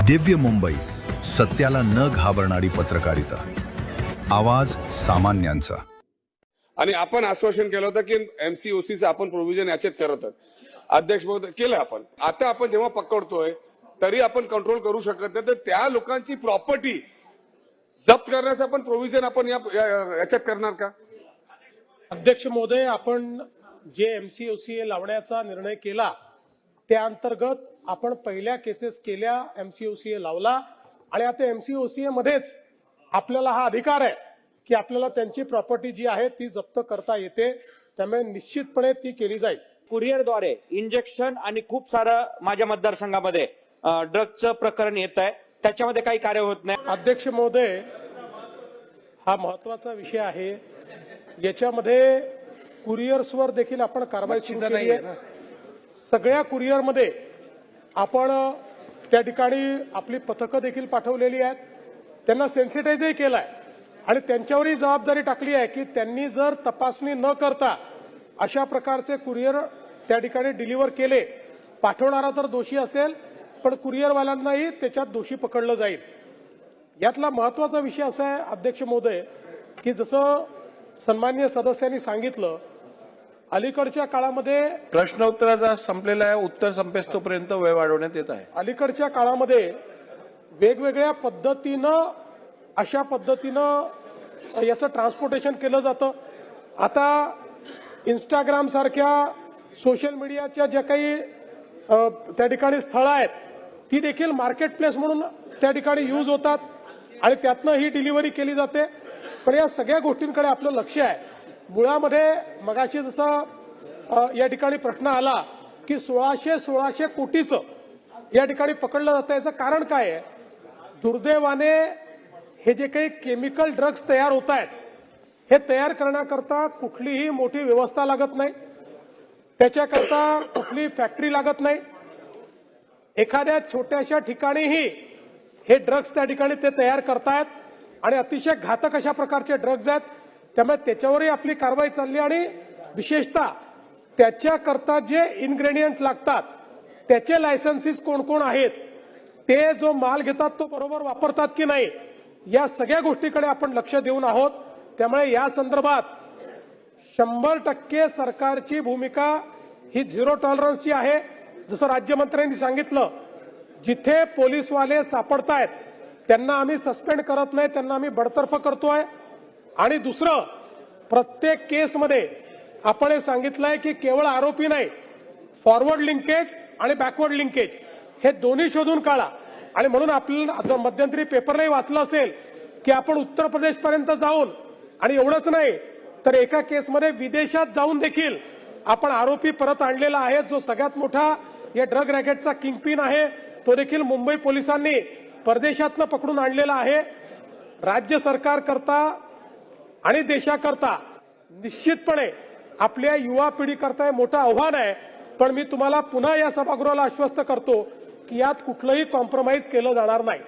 दिव्य मुंबई, सत्याला न घाबरणारी पत्रकारिता, आवाज सामान्यांचा. आणि आपण आश्वासन केलं होतं की एमसीओसीचं आपण प्रोव्हिजन याच्यात करत आहोत. अध्यक्ष महोदय केलं आपण. आता आपण जेव्हा पकडतोय तरी आपण कंट्रोल करू शकत नाही, तर त्या लोकांची प्रॉपर्टी जप्त करण्याचं पण प्रोव्हिजन आपण याच्यात करणार का? अध्यक्ष महोदय, आपण जे एमसीओसी लावण्याचा निर्णय केला त्या अंतर्गत आपण पहिल्या केसेस केल्या, एमसीओसी लावला आणि आता एमसीओसी मध्येच आपल्याला हा अधिकार आहे की आपल्याला त्यांची प्रॉपर्टी जी आहे ती जप्त करता येते, त्यामुळे निश्चितपणे ती केली जाईल. कुरिअरद्वारे इंजेक्शन आणि खूप सारं माझ्या मतदारसंघामध्ये ड्रग्जचं प्रकरण येत आहे, त्याच्यामध्ये काही कार्य होत नाही. अध्यक्ष महोदय, हा महत्वाचा विषय आहे. याच्यामध्ये कुरिअर्सवर देखील आपण कारवाई सुरू केली आहे. सगळ्या कुरिअरमध्ये आपण त्या ठिकाणी आपली पथकं देखील पाठवलेली आहेत, त्यांना सेन्सिटाइजही केलंय आणि त्यांच्यावरही जबाबदारी टाकली आहे की त्यांनी जर तपासणी न करता अशा प्रकारचे कुरिअर त्या ठिकाणी डिलिव्हर केले, पाठवणारा तर दोषी असेल पण कुरिअरवाल्यांनाही त्याच्यात दोषी पकडलं जाईल. यातला महत्वाचा विषय असा आहे अध्यक्ष महोदय की जसं सन्माननीय सदस्यांनी सांगितलं, अलीकडच्या काळामध्ये प्रश्नोत्तराचा संपलेला आहे, उत्तर संपेस्तोपर्यंत वेळ वाढवण्यात येत आहे. अलीकडच्या काळामध्ये वेगवेगळ्या पद्धतीनं अशा पद्धतीनं याचं ट्रान्सपोर्टेशन केलं जातं. आता इंस्टाग्राम सारख्या सोशल मीडियाच्या ज्या काही त्या ठिकाणी स्थळं आहेत ती देखील मार्केट प्लेस म्हणून त्या ठिकाणी यूज होतात आणि त्यातनं ही डिलिव्हरी केली जाते. पण या सगळ्या गोष्टींकडे आपलं लक्ष आहे. मुळामध्ये मगाशी जसं या ठिकाणी प्रश्न आला की 1600 कोटीचं या ठिकाणी पकडलं जातं, याचं कारण काय आहे? दुर्दैवाने हे जे काही केमिकल ड्रग्ज तयार होत आहेत हे तयार करण्याकरता कुठलीही मोठी व्यवस्था लागत नाही, त्याच्याकरता कुठली फॅक्टरी लागत नाही. एखाद्या छोट्याशा ठिकाणीही हे ड्रग्ज त्या ठिकाणी ते तयार करतायत आणि अतिशय घातक अशा प्रकारचे ड्रग्ज आहेत. त्यामुळे त्याच्यावरही आपली कारवाई चालली आणि विशेषतः त्याच्याकरता जे इन्ग्रेडियंट लागतात त्याचे लायसन्सेस कोण कोण आहेत, ते जो माल घेतात तो बरोबर वापरतात की नाही, या सगळ्या गोष्टीकडे आपण लक्ष देऊन आहोत. त्यामुळे या संदर्भात 100% सरकारची भूमिका ही झिरो टॉलरन्सची आहे. जसं राज्यमंत्र्यांनी सांगितलं, जिथे पोलीसवाले सापडतायत त्यांना आम्ही सस्पेंड करत नाही, त्यांना आम्ही बडतर्फ करतोय. आणि दुसरं, प्रत्येक केसमध्ये आपण हे सांगितलंय की केवळ आरोपी नाही, फॉरवर्ड लिंकेज आणि बॅकवर्ड लिंकेज हे दोन्ही शोधून काढा. आणि म्हणून आपल्याला जर मध्यंतरी पेपरलाही वाचलं असेल की आपण उत्तर प्रदेश पर्यंत जाऊन, आणि एवढंच नाही तर एका केसमध्ये विदेशात जाऊन देखील आपण आरोपी परत आणलेला आहे. जो सगळ्यात मोठा या ड्रग रॅकेटचा किंगपिन आहे तो देखील मुंबई पोलिसांनी परदेशातनं पकडून आणलेला आहे. राज्य सरकार करता आणि देशाकरता निश्चितपणे आपल्या युवा पिढीकरता हे मोठं आव्हान आहे. पण मी तुम्हाला पुन्हा या सभागृहाला आश्वस्त करतो की यात कुठलंही कॉम्प्रोमाइज केलं जाणार नाही.